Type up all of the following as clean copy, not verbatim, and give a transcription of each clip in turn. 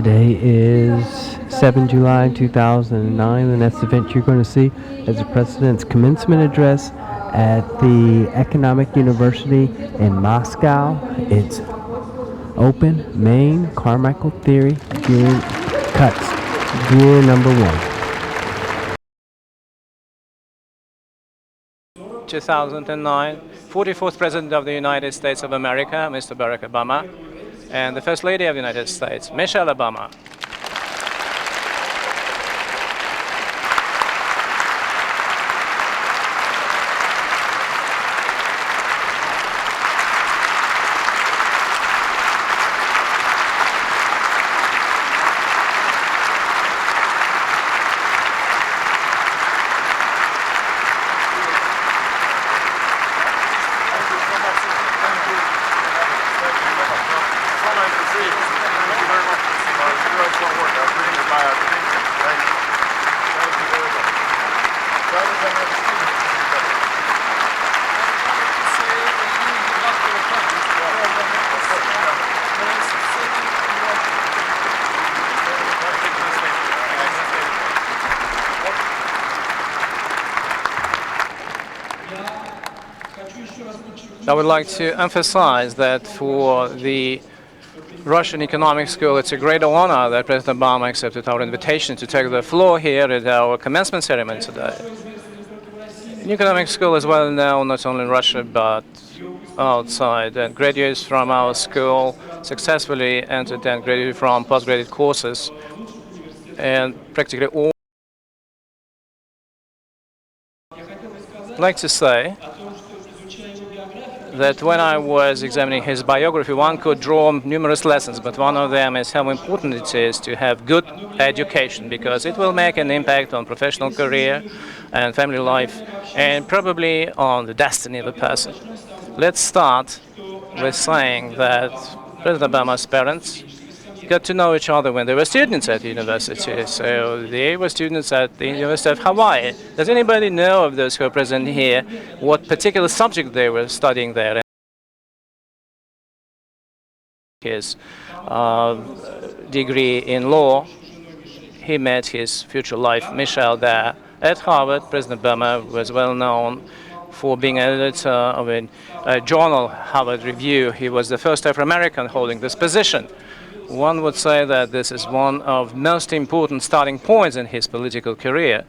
Today is 7 July 2009, and that's the event you're going to see as the President's commencement address at the Economic University in Moscow. It's open, main, Carmichael theory, gear cuts, gear number 1. 2009, 44th President of the United States of America, Mr. Barack Obama, and the First Lady of the United States, Michelle Obama. I would like to emphasize that for the Russian Economic School, it's a great honor that President Obama accepted our invitation to take the floor here at our commencement ceremony today. The Economic School is well known not only in Russia but outside, and graduates from our school successfully entered and graduated from postgraduate courses, and practically all. I'd like to say that when I was examining his biography, one could draw numerous lessons, but one of them is how important it is to have good education, because it will make an impact on professional career and family life, and probably on the destiny of a person. Let's start with saying that President Obama's parents got to know each other when they were students at the university. So they were students at the University of Hawaii. Does anybody know of those who are present here what particular subject they were studying there? His degree in law, he met his future wife, Michelle, there. At Harvard, President Obama was well known for being an editor of a journal, Harvard Review. He was the first Afro-American holding this position. One would say that this is one of the most important starting points in his political career.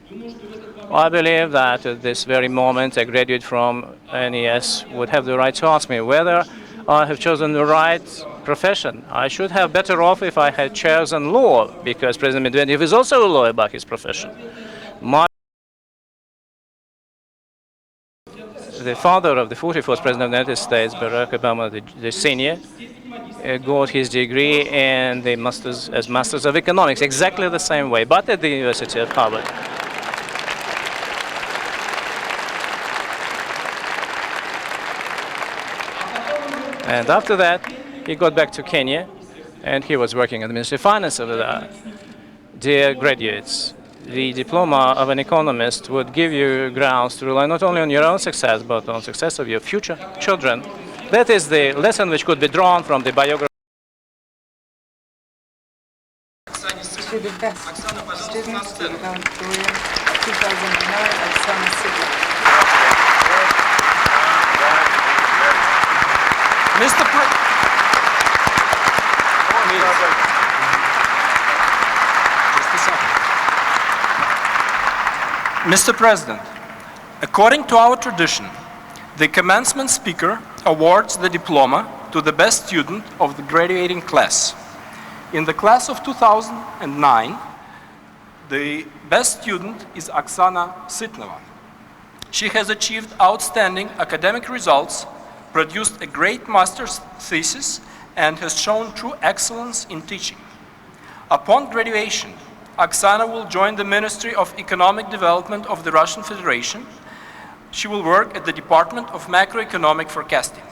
I believe that at this very moment, a graduate from NES would have the right to ask me whether I have chosen the right profession. I should have better off if I had chosen law, because President Medvedev is also a lawyer by his profession. The father of the 44th President of the United States, Barack Obama, the senior, got his degree and the Masters of Economics, exactly the same way, but at the University of Harvard. And after that, he got back to Kenya, and he was working at the Ministry of Finance over there. Dear graduates, the diploma of an economist would give you grounds to rely not only on your own success, but on the success of your future children. That is the lesson which could be drawn from the biography. To the best students, the economic career 2009 Mr. President, according to our tradition, the commencement speaker awards the diploma to the best student of the graduating class. In the class of 2009, the best student is Oksana Sitnova. She has achieved outstanding academic results, produced a great master's thesis, and has shown true excellence in teaching. Upon graduation, Oksana will join the Ministry of Economic Development of the Russian Federation. She will work at the Department of Macroeconomic Forecasting.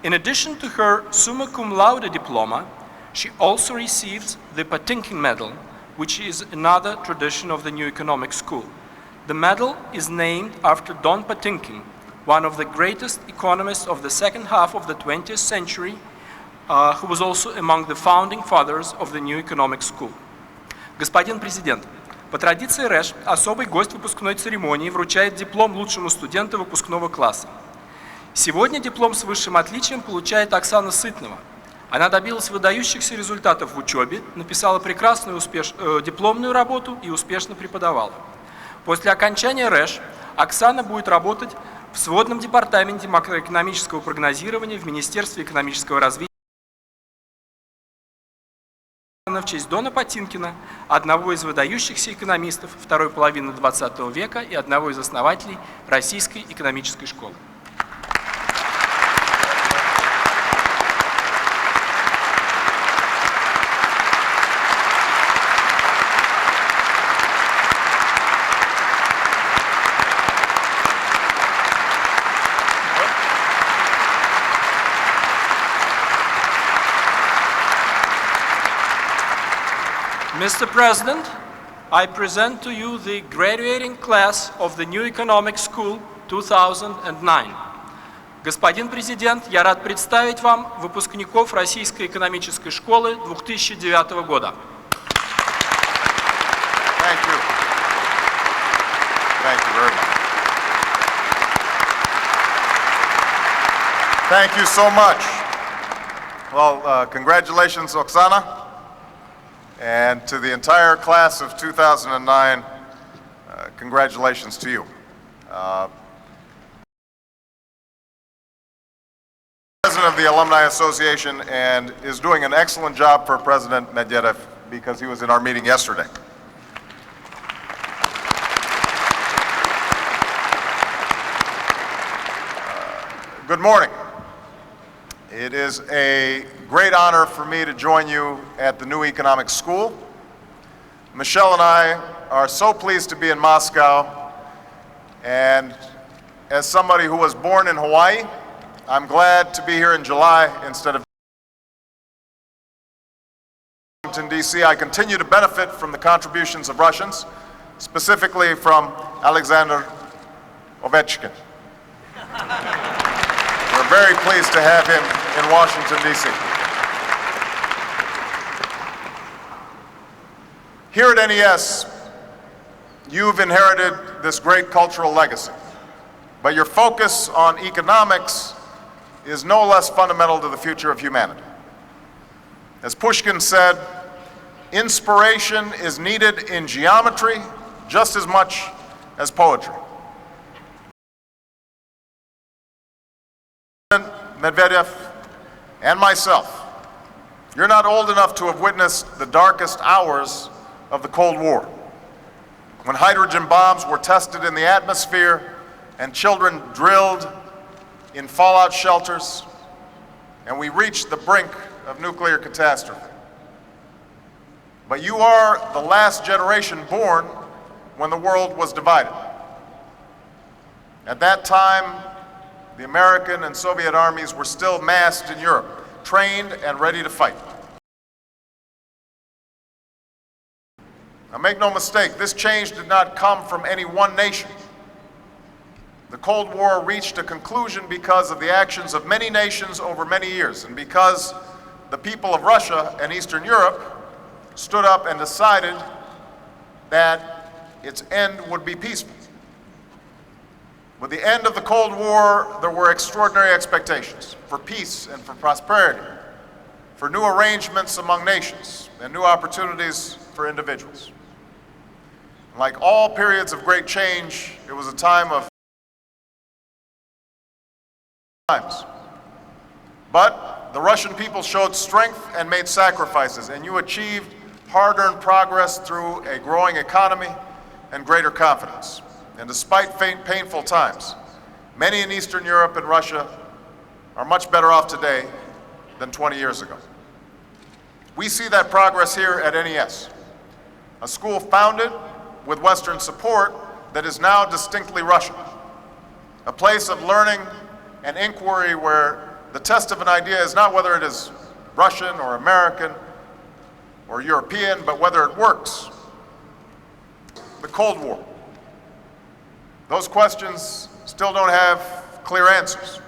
In addition to her summa cum laude diploma, she also receives the Patinkin Medal, which is another tradition of the new economic school. The medal is named after Don Patinkin, one of the greatest economists of the second half of the 20th century, who was also among the founding fathers of the new economic school. Господин президент, по традиции РЭШ особый гость выпускной церемонии вручает диплом лучшему студенту выпускного класса. Сегодня диплом с высшим отличием получает Оксана Сытнова. Она добилась выдающихся результатов в учебе, написала прекрасную дипломную работу и успешно преподавала. После окончания РЭШ Оксана будет работать в сводном департаменте макроэкономического прогнозирования в Министерстве экономического развития в честь Дона Потинкина, одного из выдающихся экономистов второй половины XX века и одного из основателей Российской экономической школы. Mr. President, I present to you the graduating class of the new economic school 2009. Господин президент, я рад представить вам выпускников Российской экономической школы 2009 года. Thank you. Thank you very much. Thank you so much. Well, congratulations, Oksana. And to the entire class of 2009, congratulations to you. President of the Alumni Association and is doing an excellent job for President Medvedev because he was in our meeting yesterday. Good morning. It is a great honor for me to join you at the new economic school. Michelle and I are so pleased to be in Moscow, and as somebody who was born in Hawaii, I'm glad to be here in July instead of Washington, D.C. I continue to benefit from the contributions of Russians, specifically from Alexander Ovechkin. We're very pleased to have him in Washington, D.C. Here at NES, you've inherited this great cultural legacy, but your focus on economics is no less fundamental to the future of humanity. As Pushkin said, inspiration is needed in geometry just as much as poetry. Medvedev and myself, you're not old enough to have witnessed the darkest hours of the Cold War, when hydrogen bombs were tested in the atmosphere and children drilled in fallout shelters, and we reached the brink of nuclear catastrophe. But you are the last generation born when the world was divided. At that time, the American and Soviet armies were still massed in Europe, trained and ready to fight. Now make no mistake, this change did not come from any one nation. The Cold War reached a conclusion because of the actions of many nations over many years, and because the people of Russia and Eastern Europe stood up and decided that its end would be peaceful. With the end of the Cold War, there were extraordinary expectations for peace and for prosperity, for new arrangements among nations, and new opportunities for individuals. Like all periods of great change, it was a time of times. But the Russian people showed strength and made sacrifices, and you achieved hard-earned progress through a growing economy and greater confidence. And despite painful times, many in Eastern Europe and Russia are much better off today than 20 years ago. We see that progress here at NES, a school founded with Western support that is now distinctly Russian, a place of learning and inquiry where the test of an idea is not whether it is Russian or American or European, but whether it works. The Cold War. Those questions still don't have clear answers.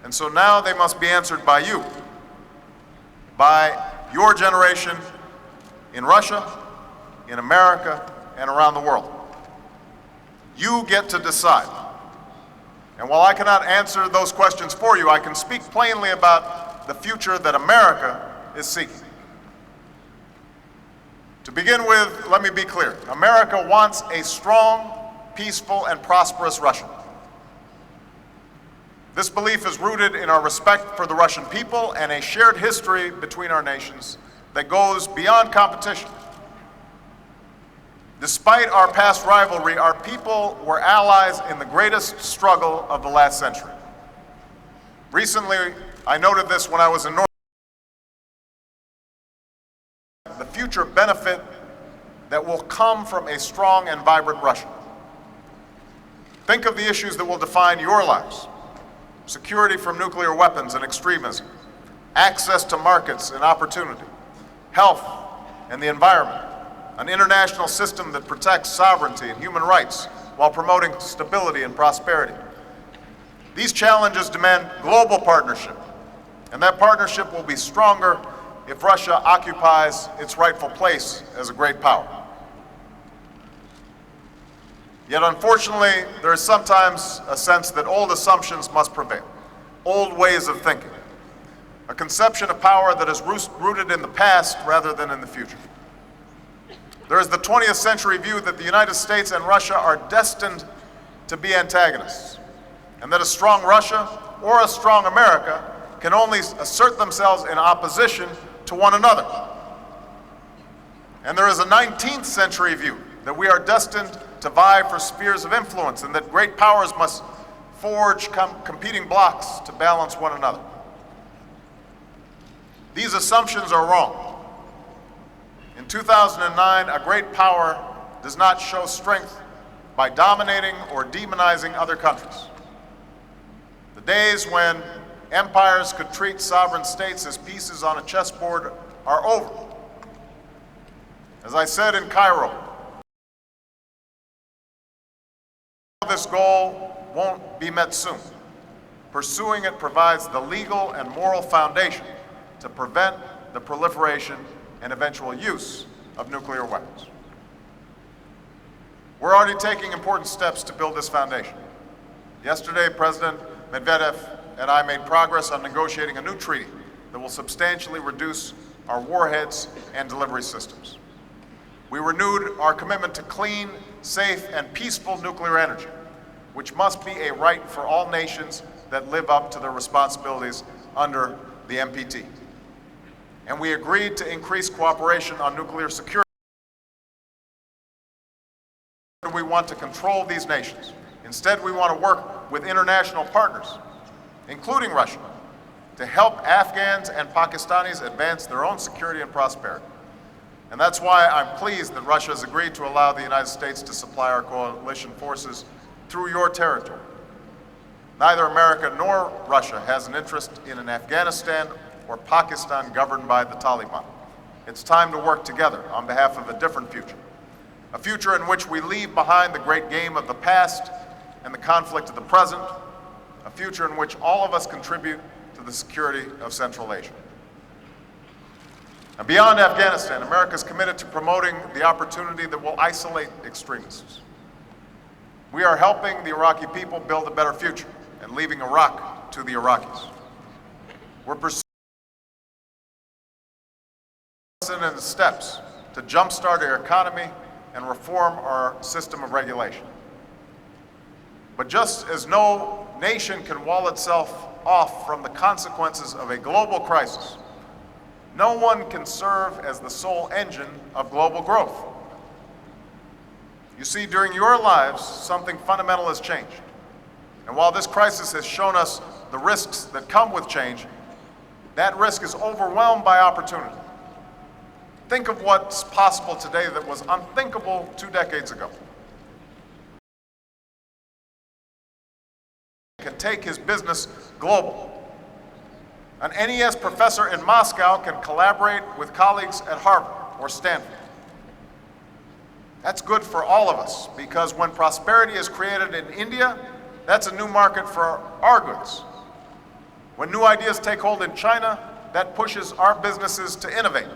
And so now they must be answered by you. by your generation in Russia, in America, and around the world. You get to decide. And while I cannot answer those questions for you, I can speak plainly about the future that America is seeking. To begin with, let me be clear. America wants a strong, peaceful, and prosperous Russia. This belief is rooted in our respect for the Russian people and a shared history between our nations that goes beyond competition. Despite our past rivalry, our people were allies in the greatest struggle of the last century. Recently, I noted this when I was in North. The future benefit that will come from a strong and vibrant Russia. Think of the issues that will define your lives: security from nuclear weapons and extremism, access to markets and opportunity, health and the environment, an international system that protects sovereignty and human rights while promoting stability and prosperity. These challenges demand global partnership, and that partnership will be stronger if Russia occupies its rightful place as a great power. Yet unfortunately, there is sometimes a sense that old assumptions must prevail, old ways of thinking, a conception of power that is rooted in the past rather than in the future. There is the 20th century view that the United States and Russia are destined to be antagonists, and that a strong Russia or a strong America can only assert themselves in opposition to one another. And there is a 19th century view that we are destined to vie for spheres of influence and that great powers must forge competing blocks to balance one another. These assumptions are wrong. In 2009, a great power does not show strength by dominating or demonizing other countries. The days when empires could treat sovereign states as pieces on a chessboard are over. As I said in Cairo, this goal won't be met soon. Pursuing it provides the legal and moral foundation to prevent the proliferation and eventual use of nuclear weapons. We're already taking important steps to build this foundation. Yesterday, President Medvedev and I made progress on negotiating a new treaty that will substantially reduce our warheads and delivery systems. We renewed our commitment to clean, safe, and peaceful nuclear energy, which must be a right for all nations that live up to their responsibilities under the NPT. And we agreed to increase cooperation on nuclear security. We want to control these nations. Instead, we want to work with international partners, including Russia, to help Afghans and Pakistanis advance their own security and prosperity. And that's why I'm pleased that Russia has agreed to allow the United States to supply our coalition forces through your territory. Neither America nor Russia has an interest in an Afghanistan or Pakistan governed by the Taliban. It's time to work together on behalf of a different future, a future in which we leave behind the great game of the past and the conflict of the present, a future in which all of us contribute to the security of Central Asia. And beyond Afghanistan, America is committed to promoting the opportunity that will isolate extremists. We are helping the Iraqi people build a better future and leaving Iraq to the Iraqis. We're pursuing steps to jumpstart our economy and reform our system of regulation. But just as no nation can wall itself off from the consequences of a global crisis, no one can serve as the sole engine of global growth. You see, during your lives, something fundamental has changed. And while this crisis has shown us the risks that come with change, that risk is overwhelmed by opportunity. Think of what's possible today that was unthinkable 2 decades ago. Can take his business global. An NES professor in Moscow can collaborate with colleagues at Harvard or Stanford. That's good for all of us, because when prosperity is created in India, that's a new market for our goods. When new ideas take hold in China, that pushes our businesses to innovate.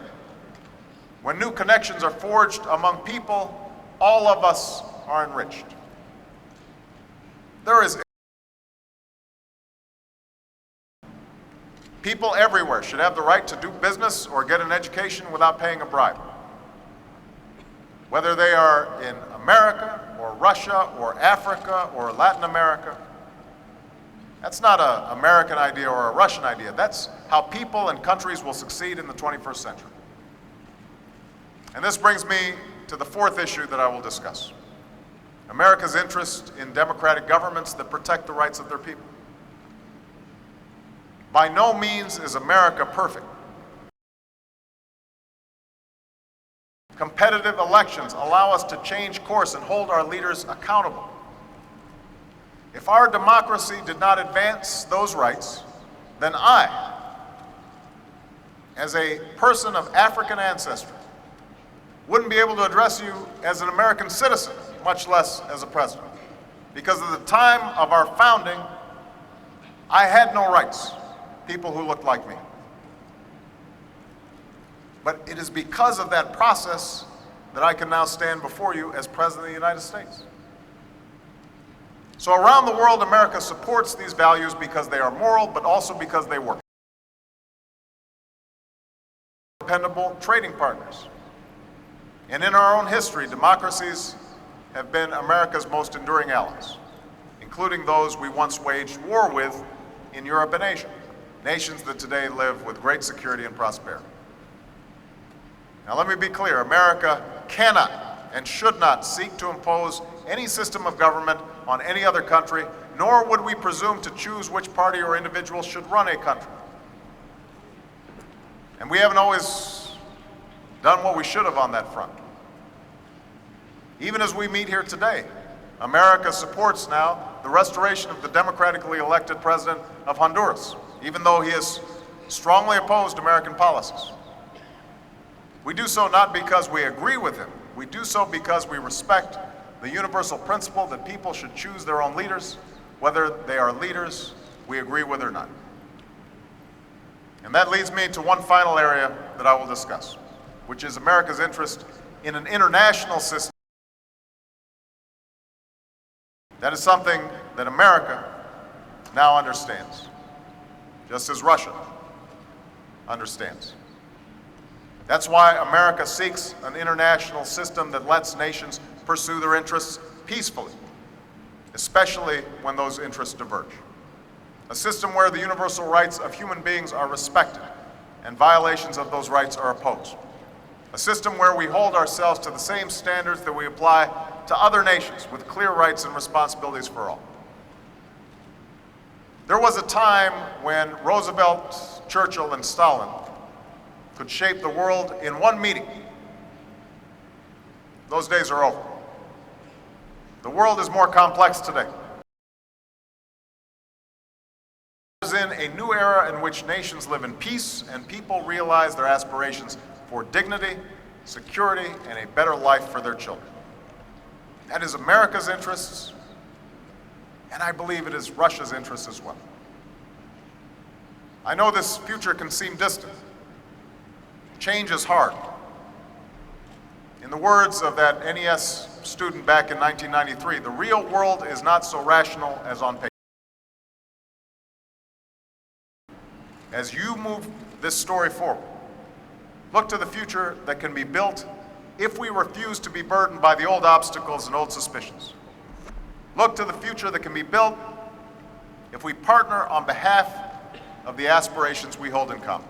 When new connections are forged among people, all of us are enriched. People everywhere should have the right to do business or get an education without paying a bribe. Whether they are in America or Russia or Africa or Latin America, that's not an American idea or a Russian idea. That's how people and countries will succeed in the 21st century. And this brings me to the fourth issue that I will discuss: America's interest in democratic governments that protect the rights of their people. By no means is America perfect. Competitive elections allow us to change course and hold our leaders accountable. If our democracy did not advance those rights, then I, as a person of African ancestry, wouldn't be able to address you as an American citizen, much less as a president. Because at the time of our founding, I had no rights, people who looked like me. But it is because of that process that I can now stand before you as President of the United States. So around the world, America supports these values because they are moral, but also because they work. Dependable trading partners. And in our own history, democracies have been America's most enduring allies, including those we once waged war with in Europe and Asia, nations that today live with great security and prosperity. Now let me be clear, America cannot and should not seek to impose any system of government on any other country, nor would we presume to choose which party or individual should run a country. And we haven't always done what we should have on that front. Even as we meet here today, America supports now the restoration of the democratically elected president of Honduras, even though he has strongly opposed American policies. We do so not because we agree with him. We do so because we respect the universal principle that people should choose their own leaders, whether they are leaders we agree with or not. And that leads me to one final area that I will discuss, which is America's interest in an international system. That is something that America now understands, just as Russia understands. That's why America seeks an international system that lets nations pursue their interests peacefully, especially when those interests diverge. A system where the universal rights of human beings are respected and violations of those rights are opposed. A system where we hold ourselves to the same standards that we apply to other nations with clear rights and responsibilities for all. There was a time when Roosevelt, Churchill, and Stalin could shape the world in one meeting. Those days are over. The world is more complex today. We're in a new era in which nations live in peace and people realize their aspirations for dignity, security, and a better life for their children. That is America's interests, and I believe it is Russia's interests as well. I know this future can seem distant. Change is hard. In the words of that NES student back in 1993, the real world is not so rational as on paper. As you move this story forward, look to the future that can be built if we refuse to be burdened by the old obstacles and old suspicions. Look to the future that can be built if we partner on behalf of the aspirations we hold in common.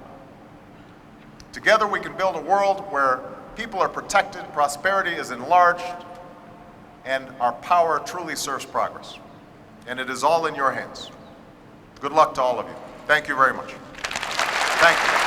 Together we can build a world where people are protected, prosperity is enlarged, and our power truly serves progress. And it is all in your hands. Good luck to all of you. Thank you very much. Thank you.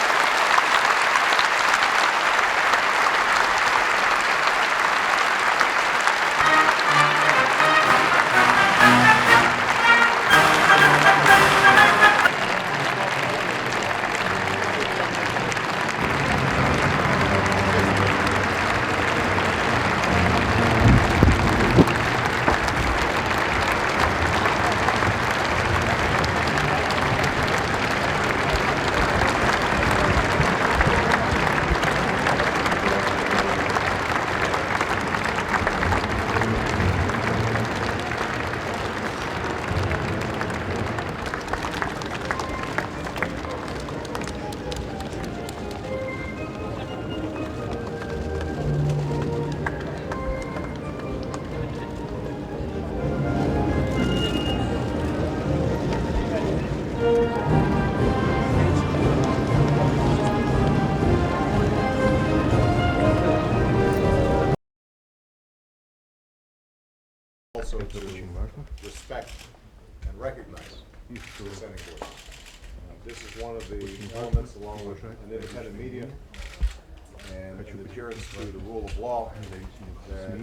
Also to respect and recognize dissenting voices. This is one of the elements, along with an independent media and an adherence to the rule of law, that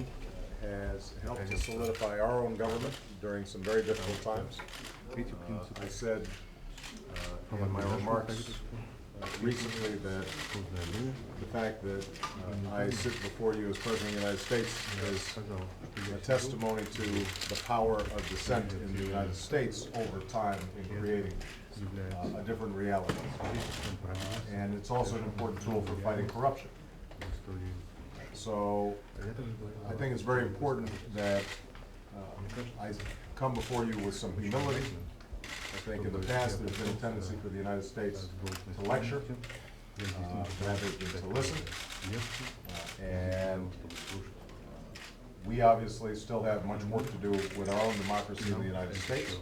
has helped to solidify our own government during some very difficult times. I said in my remarks recently that the fact that I sit before you as President of the United States is a testimony to the power of dissent in the United States over time in creating a different reality. And it's also an important tool for fighting corruption. So I think it's very important that I come before you with some humility. I think in the past there's been a tendency for the United States to lecture rather than to listen. And we obviously still have much work to do with our own democracy in the United States.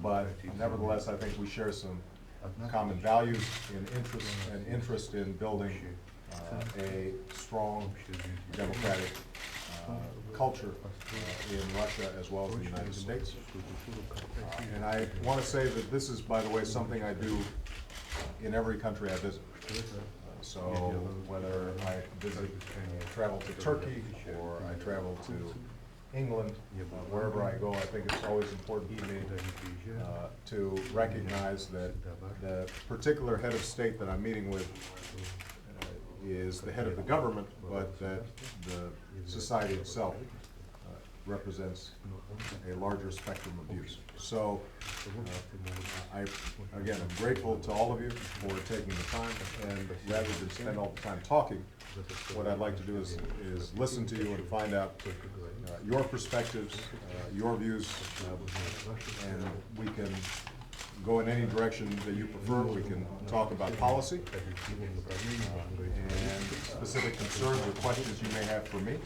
But nevertheless, I think we share some common values and interest in building a strong democratic culture in Russia as well as the United States. And I want to say that this is, by the way, something I do in every country I visit. So whether I visit, travel to Turkey, or I travel to England, wherever I go, I think it's always important to me to recognize that the particular head of state that I'm meeting with is the head of the government, but that the society itself represents a larger spectrum of views. So, again, I'm grateful to all of you for taking the time, and rather than spend all the time talking, what I'd like to do is listen to you and find out your perspectives, your views, and we can go in any direction that you prefer. We can talk about policy and specific concerns or questions you may have for me,